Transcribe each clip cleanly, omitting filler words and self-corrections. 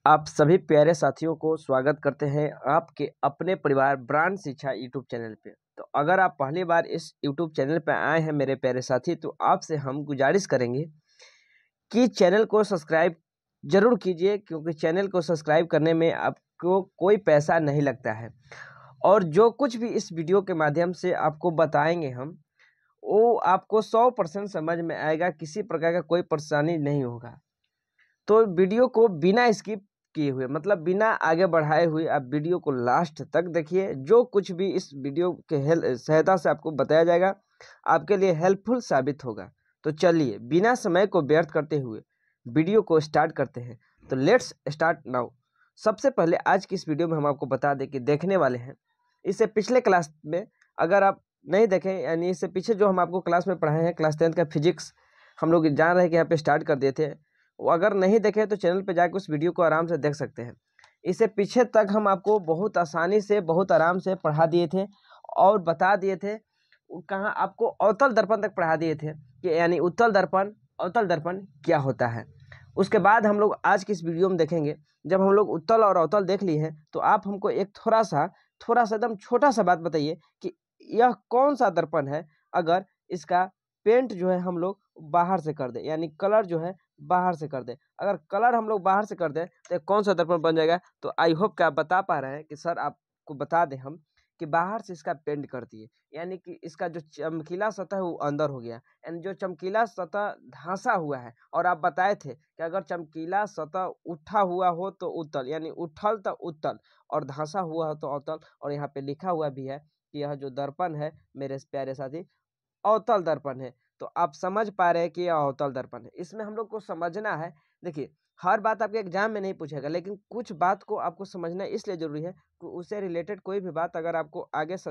आप सभी प्यारे साथियों को स्वागत करते हैं आपके अपने परिवार ब्रांड शिक्षा यूट्यूब चैनल पे। तो अगर आप पहली बार इस यूट्यूब चैनल पे आए हैं मेरे प्यारे साथी, तो आपसे हम गुजारिश करेंगे कि चैनल को सब्सक्राइब जरूर कीजिए, क्योंकि चैनल को सब्सक्राइब करने में आपको कोई पैसा नहीं लगता है। और जो कुछ भी इस वीडियो के माध्यम से आपको बताएंगे हम, वो आपको 100% समझ में आएगा, किसी प्रकार का कोई परेशानी नहीं होगा। तो वीडियो को बिना स्किप किए हुए, मतलब बिना आगे बढ़ाए हुए, आप वीडियो को लास्ट तक देखिए। जो कुछ भी इस वीडियो के सहायता से आपको बताया जाएगा आपके लिए हेल्पफुल साबित होगा। तो चलिए बिना समय को व्यर्थ करते हुए वीडियो को स्टार्ट करते हैं। तो लेट्स स्टार्ट नाउ। सबसे पहले आज की इस वीडियो में हम आपको बता दें कि देखने वाले हैं इससे पिछले क्लास में, अगर आप नहीं देखें, यानी इससे पीछे जो हम आपको क्लास में पढ़ाए हैं, क्लास 10 का फिजिक्स हम लोग जान रहे हैं कि यहाँ पे स्टार्ट कर दिए थे। वो अगर नहीं देखे तो चैनल पे जाकर उस वीडियो को आराम से देख सकते हैं। इससे पीछे तक हम आपको बहुत आसानी से, बहुत आराम से पढ़ा दिए थे और बता दिए थे। कहाँ आपको अवतल दर्पण तक पढ़ा दिए थे कि यानी उत्तल दर्पण, अवतल दर्पण क्या होता है। उसके बाद हम लोग आज की इस वीडियो में देखेंगे, जब हम लोग उत्तल और अवतल देख लिए हैं, तो आप हमको एक थोड़ा सा एकदम छोटा सा बात बताइए कि यह कौन सा दर्पण है अगर इसका पेंट जो है हम लोग बाहर से कर दे, यानी कलर जो है बाहर से कर दे। अगर कलर हम लोग बाहर से कर दें तो ये कौन सा दर्पण बन जाएगा। तो आई होप कि आप बता पा रहे हैं कि सर आपको बता दें हम कि बाहर से इसका पेंट कर दिए, यानी कि इसका जो चमकीला सतह है वो अंदर हो गया, यानी जो चमकीला सतह धंसा हुआ है। और आप बताए थे कि अगर चमकीला सतह उठा हुआ हो तो उत्तल, यानी उठल तो उत्तल, और धंसा हुआ हो तो अवतल। और यहाँ पे लिखा हुआ भी है कि यह जो दर्पण है मेरे प्यारे साथी, अवतल दर्पण है। तो आप समझ पा रहे हैं कि यह अवतल दर्पण है। इसमें हम लोग को समझना है। देखिए, हर बात आपके एग्जाम में नहीं पूछेगा, लेकिन कुछ बात को आपको समझना इसलिए जरूरी है कि उससे रिलेटेड कोई भी बात अगर आपको आगे से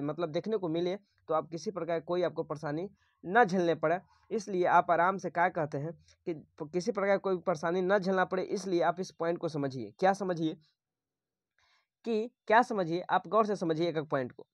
मतलब देखने को मिले, तो आप किसी प्रकार कोई आपको परेशानी न झेलने पड़े। इसलिए आप आराम से क्या कहते हैं कि किसी प्रकार कोई परेशानी न झेलना पड़े, इसलिए आप इस पॉइंट को समझिए। क्या समझिए कि क्या समझिए, आप गौर से समझिए एक एक पॉइंट को,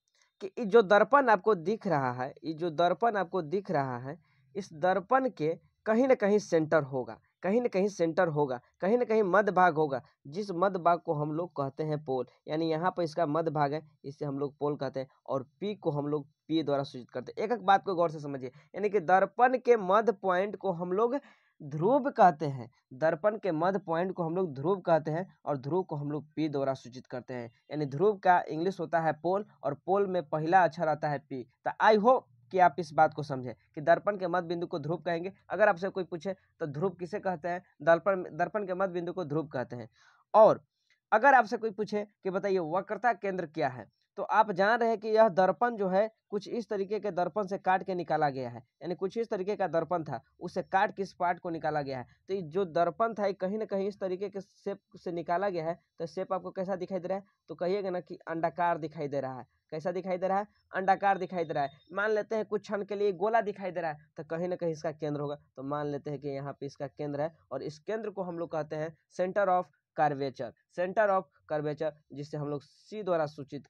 कि ये जो दर्पण आपको दिख रहा है, ये जो दर्पण आपको दिख रहा है, इस दर्पण के कहीं ना कहीं सेंटर होगा, कहीं ना कहीं सेंटर होगा, कहीं ना कहीं मध्य भाग होगा, जिस मध्य भाग को हम लोग कहते हैं पोल। यानी यहाँ पर इसका मध्य भाग है, इसे हम लोग पोल कहते हैं, और पी को हम लोग पी द्वारा सूचित करते हैं। एक एक बात को गौर से समझिए, यानी कि दर्पण के मध्य पॉइंट को हम लोग ध्रुव कहते हैं। दर्पण के मध्य पॉइंट को हम लोग ध्रुव कहते हैं, और ध्रुव को हम लोग पी द्वारा सूचित करते हैं। यानी ध्रुव का इंग्लिश होता है पोल, और पोल में पहला अक्षर आता है पी। तो आई होप कि आप इस बात को समझें कि दर्पण के मध्य बिंदु को ध्रुव कहेंगे। अगर आपसे कोई पूछे तो ध्रुव किसे कहते हैं, दर्पण के मध्य बिंदु को ध्रुव कहते हैं। और अगर आपसे कोई पूछे कि बताइए वक्रता केंद्र क्या है, तो आप जान रहे हैं कि यह दर्पण जो है कुछ इस तरीके के दर्पण से काट के निकाला गया है। यानी कुछ इस तरीके का दर्पण था, उससे काट के इस पार्ट को निकाला गया है। तो ये जो दर्पण था, कहीं ना कहीं इस तरीके के शेप से निकाला गया है। तो शेप आपको कैसा दिखाई दे रहा है, तो कहिएगा ना कि अंडाकार दिखाई दे रहा है। कैसा दिखाई दे रहा है, अंडाकार दिखाई दे रहा है। मान लेते हैं कुछ क्षण के लिए गोला दिखाई दे रहा है, तो कहीं ना कहीं इसका केंद्र होगा। तो मान लेते हैं कि यहाँ पे इसका केंद्र है, और इस केंद्र को हम लोग कहते हैं centre of curvature, centre of curvature, जिसे हम लोग सी द्वारा सूचित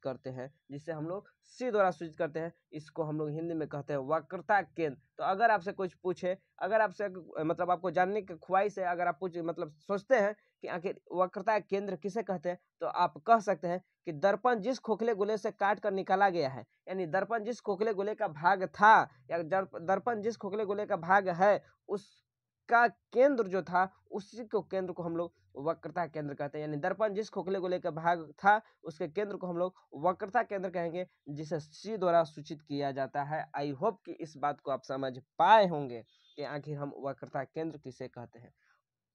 करते हैं, इसको हम लोग हिंदी में कहते हैं वक्रता केंद्र। तो अगर आपसे कुछ पूछे, अगर आपसे मतलब आपको जानने की ख्वाहिश है, अगर आप पूछ मतलब सोचते हैं कि आखिर वक्रता केंद्र किसे कहते हैं, तो आप कह सकते हैं कि दर्पण जिस खोखले गोले से काट कर निकाला गया है, यानी दर्पण जिस खोखले गोले का भाग था, या दर्पण जिस खोखले गोले का भाग है, उसका केंद्र जो था, उसी को केंद्र को हम लोग वक्रता केंद्र कहते हैं। यानी दर्पण जिस खोखले गोले का भाग था, उसके केंद्र को हम लोग वक्रता केंद्र कहेंगे, जिसे सी द्वारा सूचित किया जाता है। आई होप कि इस बात को आप समझ पाए होंगे कि आखिर हम वक्रता केंद्र किसे कहते हैं।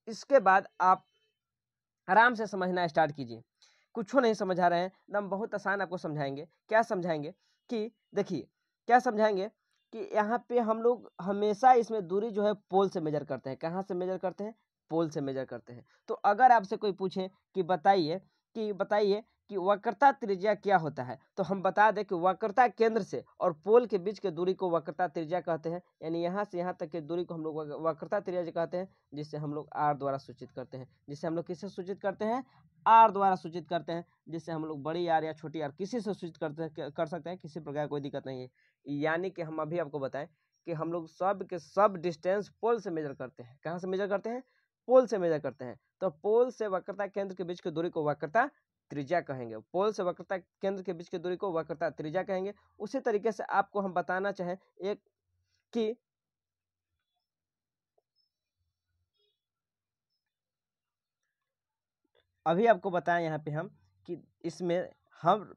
इसके बाद आप आराम से समझना स्टार्ट कीजिए। कुछ नहीं समझा रहे हैं, एकदम बहुत आसान आपको समझाएंगे। क्या समझाएंगे कि देखिए, क्या समझाएंगे कि यहाँ पे हम लोग हमेशा इसमें दूरी जो है पोल से मेजर करते हैं। कहाँ से मेजर करते हैं, पोल से मेजर करते हैं। तो अगर आपसे कोई पूछे कि बताइए कि वक्रता त्रिज्या क्या होता है, तो हम बता दें कि वक्रता केंद्र से और पोल के बीच के दूरी को वक्रता त्रिज्या कहते हैं। यानी यहाँ से यहाँ तक की दूरी को हम लोग वक्रता त्रिज्या कहते हैं, जिससे हम लोग आर द्वारा सूचित करते हैं। जिससे हम लोग किससे सूचित करते हैं, आर द्वारा सूचित करते हैं। जिससे हम लोग बड़ी आर या छोटी आर किसी से सूचित कर सकते हैं, किसी प्रकार कोई दिक्कत नहीं है। यानी कि हम अभी आपको बताएं कि हम लोग सब के सब डिस्टेंस पोल से मेजर करते हैं। कहाँ से मेजर करते हैं, पोल से मेजर करते हैं, तो पोल से वक्रता केंद्र के बीच की दूरी को वक्रता त्रिज्या कहेंगे। पोल से वक्रता केंद्र के बीच की दूरी को वक्रता त्रिज्या कहेंगे। उसी तरीके से आपको हम बताना चाहें एक कि अभी आपको बताएं यहाँ पे हम कि इसमें हम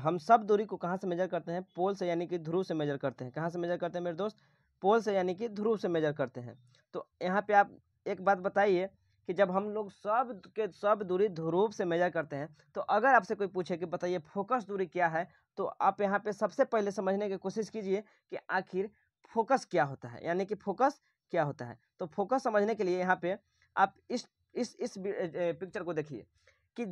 हम सब दूरी को कहाँ से मेजर करते हैं, पोल से यानी कि ध्रुव से मेजर करते हैं। कहाँ से मेजर करते हैं मेरे दोस्त, पोल से यानी कि ध्रुव से मेजर करते हैं। तो यहाँ पे आप एक बात बताइए कि जब हम लोग सब दूरी ध्रुव से मेजर करते हैं, तो अगर आपसे कोई पूछे कि बताइए फोकस दूरी क्या है, तो आप यहाँ पे सबसे पहले समझने की कोशिश कीजिए कि आखिर फोकस क्या होता है, यानी कि फोकस क्या होता है। तो फोकस समझने के लिए यहाँ पे आप इस पिक्चर को देखिए कि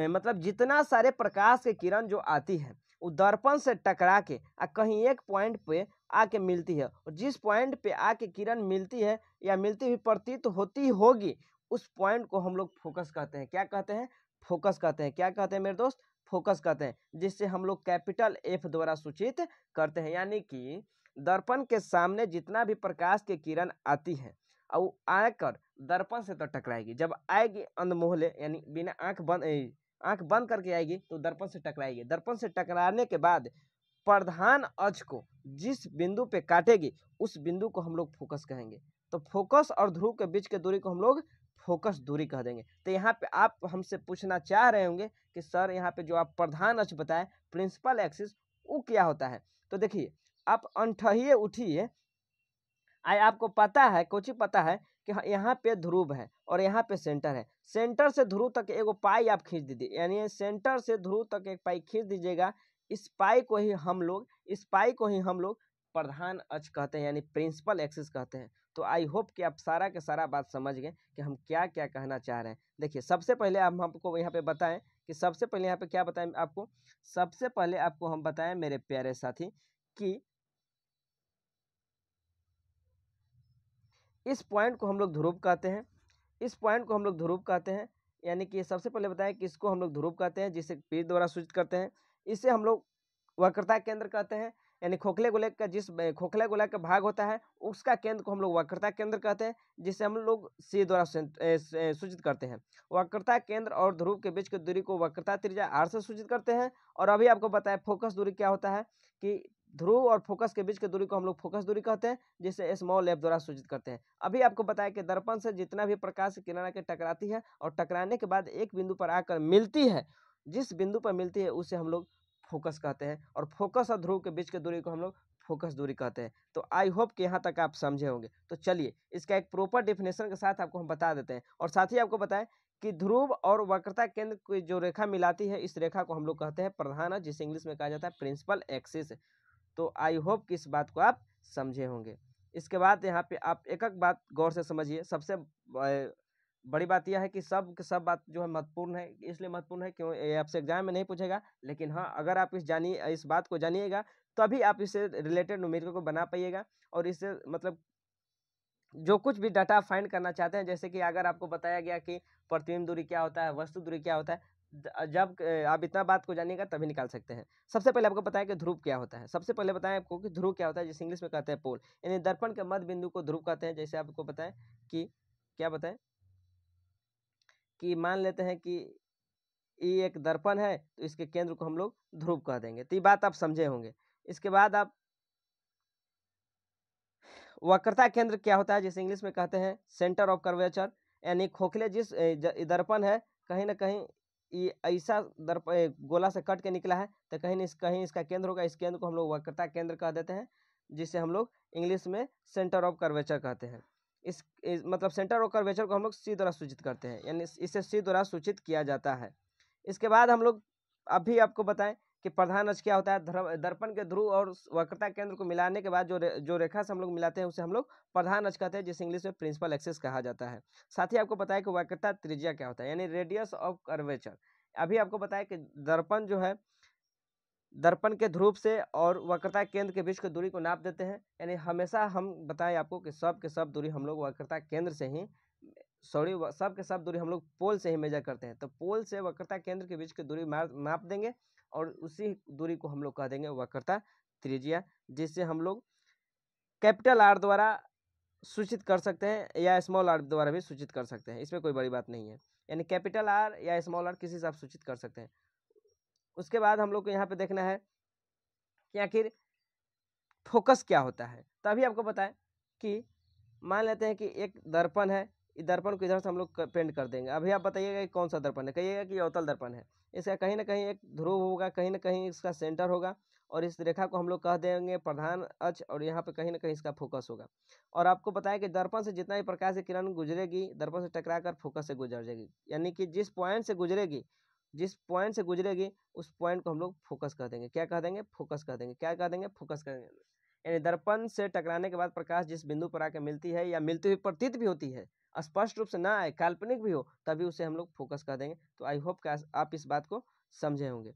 मतलब जितना सारे प्रकाश के किरण जो आती है वो दर्पण से टकरा के कहीं एक पॉइंट पे आके मिलती है, और जिस पॉइंट पे आके किरण मिलती है या मिलती हुई प्रतीत होती होगी, उस पॉइंट को हम लोग फोकस कहते हैं। क्या कहते हैं, फोकस कहते हैं। क्या कहते हैं मेरे दोस्त, फोकस कहते हैं, जिससे हम लोग कैपिटल एफ द्वारा सूचित करते हैं। यानी कि दर्पण के सामने जितना भी प्रकाश की किरण आती है और वो आकर दर्पण से तो टकराएगी, जब आएगी अनमोहले यानी बिना आंख बंद करके आएगी तो दर्पण से टकराएगी। दर्पण से टकराने के बाद प्रधान अक्ष को जिस बिंदु पे काटेगी उस बिंदु को हम लोग फोकस कहेंगे। तो फोकस और ध्रुव के बीच की दूरी को हम लोग फोकस दूरी कह देंगे। तो यहाँ पे आप हमसे पूछना चाह रहे होंगे कि सर यहाँ पे जो आप प्रधान अक्ष बताए प्रिंसिपल एक्सिस, वो क्या होता है। तो देखिए आप अंठहिए उठिए, आपको पता है, कुछ पता है कि यहाँ पे ध्रुव है और यहाँ पे सेंटर है। सेंटर से ध्रुव तक एगो पाई आप खींच दीजिए, यानी सेंटर से ध्रुव तक एक पाई खींच दीजिएगा। इस पाई को ही हम लोग प्रधान अक्ष कहते हैं, यानी प्रिंसिपल एक्सिस कहते हैं। तो आई होप कि आप सारा के सारा बात समझ गए कि हम क्या क्या कहना चाह रहे हैं। देखिए सबसे पहले हम आपको यहाँ पे बताएं कि सबसे पहले यहाँ पे क्या बताएं आपको, सबसे पहले आपको हम बताएं मेरे प्यारे साथी कि इस पॉइंट को हम लोग ध्रुव कहते हैं। इस पॉइंट को हम लोग ध्रुव कहते हैं, यानी कि सबसे पहले बताएं कि इसको हम लोग ध्रुव कहते हैं, जिसे पीर द्वारा सूचित करते हैं। इसे हम लोग वक्रता केंद्र कहते हैं, यानी खोखले गोले का जिस खोखले गोला का भाग होता है उसका केंद्र को हम लोग वक्रता केंद्र कहते हैं, जिसे हम लोग सी द्वारा सूचित करते हैं। वक्रता केंद्र और ध्रुव के बीच की दूरी को वक्रता त्रिज्या आर से सूचित करते हैं। और अभी आपको बताया फोकस दूरी क्या होता है कि ध्रुव और फोकस के बीच की दूरी को हम लोग फोकस दूरी कहते हैं, जिसे स्मॉल एफ द्वारा सूचित करते हैं। अभी आपको बताया कि दर्पण से जितना भी प्रकाश की किरण आकर टकराती है और टकराने के बाद एक बिंदु पर आकर मिलती है, जिस बिंदु पर मिलती है उसे हम लोग फोकस कहते हैं, और फोकस और ध्रुव के बीच की दूरी को हम लोग फोकस दूरी कहते हैं। तो आई होप कि यहाँ तक आप समझे होंगे। तो चलिए इसका एक प्रॉपर डेफिनेशन के साथ आपको हम बता देते हैं, और साथ ही आपको बताएं कि ध्रुव और वक्रता केंद्र की जो रेखा मिलाती है, इस रेखा को हम लोग कहते हैं प्रधान अक्ष, जिसे इंग्लिश में कहा जाता है प्रिंसिपल एक्सिस। तो आई होप कि इस बात को आप समझे होंगे। इसके बाद यहाँ पे आप एक एक बात गौर से समझिए। सबसे बड़ी बात यह है कि सब बात जो है महत्वपूर्ण है, इसलिए महत्वपूर्ण है क्यों ये आपसे एग्जाम में नहीं पूछेगा, लेकिन हाँ अगर आप इस बात को जानिएगा तभी आप इससे रिलेटेड न्यूमेरिकल को बना पाइएगा। और इससे मतलब जो कुछ भी डाटा फाइंड करना चाहते हैं, जैसे कि अगर आपको बताया गया कि प्रतिबिंब दूरी क्या होता है, वस्तु दूरी क्या होता है, जब आप इतना बात को जानिएगा तभी निकाल सकते हैं। सबसे पहले आपको बताया कि ध्रुव क्या होता है। सबसे पहले बताएं आपको कि ध्रुव क्या होता है, जिसे इंग्लिश में कहते हैं पोल, यानी दर्पण के मध्य बिंदु को ध्रुव कहते हैं। जैसे आपको बताएं कि क्या बताएं कि मान लेते हैं कि ये एक दर्पण है, तो इसके केंद्र को हम लोग ध्रुव कह देंगे। तो ये बात आप समझे होंगे। इसके बाद आप वक्रता केंद्र क्या होता है, जिसे इंग्लिश में कहते हैं सेंटर ऑफ कर्वेचर, यानी खोखले जिस दर्पण है कहीं ना कहीं ये ऐसा गोला से कट के निकला है, तो कहीं इसका केंद्र होगा। इस केंद्र को हम लोग वक्रता केंद्र कह देते हैं, जिसे हम लोग इंग्लिश में सेंटर ऑफ कर्वेचर कहते हैं। मतलब सेंटर ऑफ कर्वेचर को हम लोग सी द्वारा सूचित करते हैं, यानी इसे सी द्वारा सूचित किया जाता है। इसके बाद हम लोग अभी आपको बताएं कि प्रधान अक्ष क्या होता है। दर्पण के ध्रुव और वक्रता केंद्र को मिलाने के बाद जो रेखा से हम लोग मिलाते हैं उसे हम लोग प्रधान अक्ष कहते हैं, जिसे इंग्लिश में प्रिंसिपल एक्सिस कहा जाता है। साथ ही आपको बताया कि वक्रता त्रिज्या क्या होता है, यानी रेडियस ऑफ कर्वेचर। अभी आपको बताया कि दर्पण जो है, दर्पण के ध्रुव से और वक्रता केंद्र के बीच की दूरी को नाप देते हैं, यानी हमेशा हम बताएं आपको कि सब के सब दूरी हम लोग वक्रता केंद्र से ही सब के सब दूरी हम लोग पोल से ही मेजर करते हैं। तो पोल से वक्रता केंद्र के बीच की दूरी माप देंगे, और उसी दूरी को हम लोग कह देंगे वक्रता त्रिज्या, जिससे हम लोग कैपिटल आर द्वारा सूचित कर सकते हैं या स्मॉल आर द्वारा भी सूचित कर सकते हैं, इसमें कोई बड़ी बात नहीं है। यानी कैपिटल आर या स्मॉल आर किसी से आप सूचित कर सकते हैं। उसके बाद हम लोग को यहाँ पे देखना है कि आखिर फोकस क्या होता है। तभी आपको बताएं कि मान लेते हैं कि एक दर्पण है, इस दर्पण को इधर से हम लोग पेंट कर देंगे। अभी आप बताइएगा कि कौन सा दर्पण है, कहिएगा कि अवतल दर्पण है। इसका कहीं ना कहीं एक ध्रुव होगा, कहीं ना कहीं इसका सेंटर होगा, और इस रेखा को हम लोग कह देंगे प्रधान अक्ष, और यहाँ पे कहीं ना कहीं इसका फोकस होगा। और आपको बताया कि दर्पण से जितना भी प्रकाश की किरण गुजरेगी, दर्पण से टकरा कर फोकस से गुजर जाएगी। यानी कि जिस पॉइंट से गुजरेगी उस पॉइंट को हम लोग फोकस कर देंगे। क्या कह देंगे? फोकस कर देंगे। क्या कह देंगे? फोकस कर देंगे। यानी दर्पण से टकराने के बाद प्रकाश जिस बिंदु पर आकर मिलती है या मिलती हुई प्रतीत भी होती है, स्पष्ट रूप से ना आए, काल्पनिक भी हो, तभी उसे हम लोग फोकस कर देंगे। तो आई होप कि आप इस बात को समझे होंगे।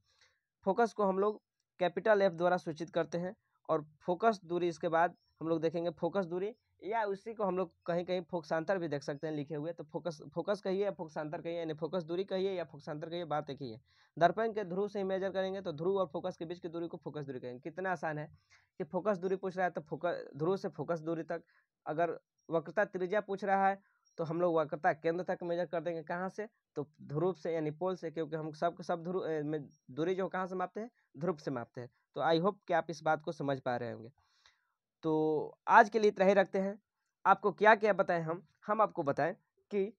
फोकस को हम लोग कैपिटल एफ द्वारा सूचित करते हैं। और फोकस दूरी, इसके बाद हम लोग देखेंगे फोकस दूरी, या उसी को हम लोग कहीं कहीं फोकसांतर भी देख सकते हैं लिखे हुए। तो फोकस कहिए या फोकसांतर कहिए, यानी फोकस दूरी कहिए या फोकसांतर कहिए, बात एक ही है। दर्पण के ध्रुव से ही मेजर करेंगे, तो ध्रुव और फोकस के बीच की दूरी को फोकस दूरी कहेंगे। कितना आसान है कि फोकस दूरी पूछ रहा है तो फोकस ध्रुव से फोकस दूरी तक। अगर वक्रता त्रिज्या पूछ रहा है तो हम लोग वक्रता केंद्र तक मेजर कर देंगे। कहाँ से? तो ध्रुव से, यानी पोल से, क्योंकि हम सब ध्रुव दूरी जो कहाँ से मापते हैं? ध्रुव से मापते हैं। तो आई होप कि आप इस बात को समझ पा रहे होंगे। तो आज के लिए इतना ही रखते हैं। आपको क्या क्या बताएं हम आपको बताएं कि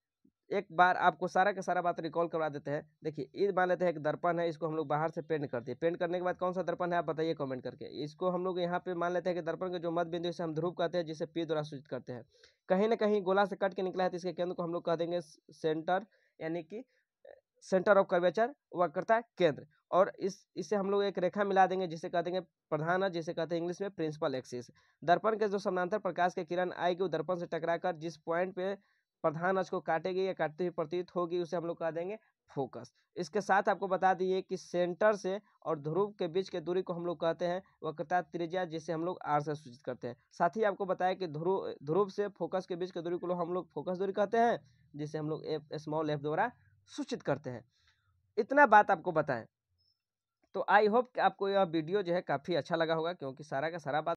एक बार आपको सारा का सारा बात रिकॉल करवा देते हैं। देखिए, ये मान लेते हैं एक दर्पण है, इसको हम लोग बाहर से पेंट करते हैं। पेंट करने के बाद कौन सा दर्पण है आप बताइए कमेंट करके। इसको हम लोग यहाँ पे मान लेते हैं कि दर्पण के जो मध्य बिंदु से हम ध्रुव कहते हैं, जिसे पी द्वारा सूचित करते हैं। कहीं ना कहीं गोला से कट के निकला है, तो इसके केंद्र को हम लोग कह देंगे सेंटर, यानी कि सेंटर ऑफ कर्वेचर, वक्रता केंद्र। और इससे हम लोग एक रेखा मिला देंगे जिसे कह देंगे प्रधान अक्ष, जिसे कहते हैं इंग्लिश में प्रिंसिपल एक्सिस। दर्पण के जो समानांतर प्रकाश की किरण आएगी वो दर्पण से टकराकर जिस पॉइंट पे प्रधान अक्ष को काटेगी या काटती हुई प्रतीत होगी, उसे हम लोग कह देंगे फोकस। इसके साथ आपको बता दिए कि सेंटर से और ध्रुव के बीच के दूरी को हम लोग कहते हैं वक्रता त्रिज्या, जिसे हम लोग आर से सूचित करते हैं। साथ ही आपको बताया कि ध्रुव से फोकस के बीच की दूरी को हम लोग फोकस दूरी कहते हैं, जिसे हम लोग स्मॉल एफ द्वारा सूचित करते हैं। इतना बात आपको बताएं। तो आई होप कि आपको यह वीडियो जो है काफ़ी अच्छा लगा होगा, क्योंकि सारा का सारा बात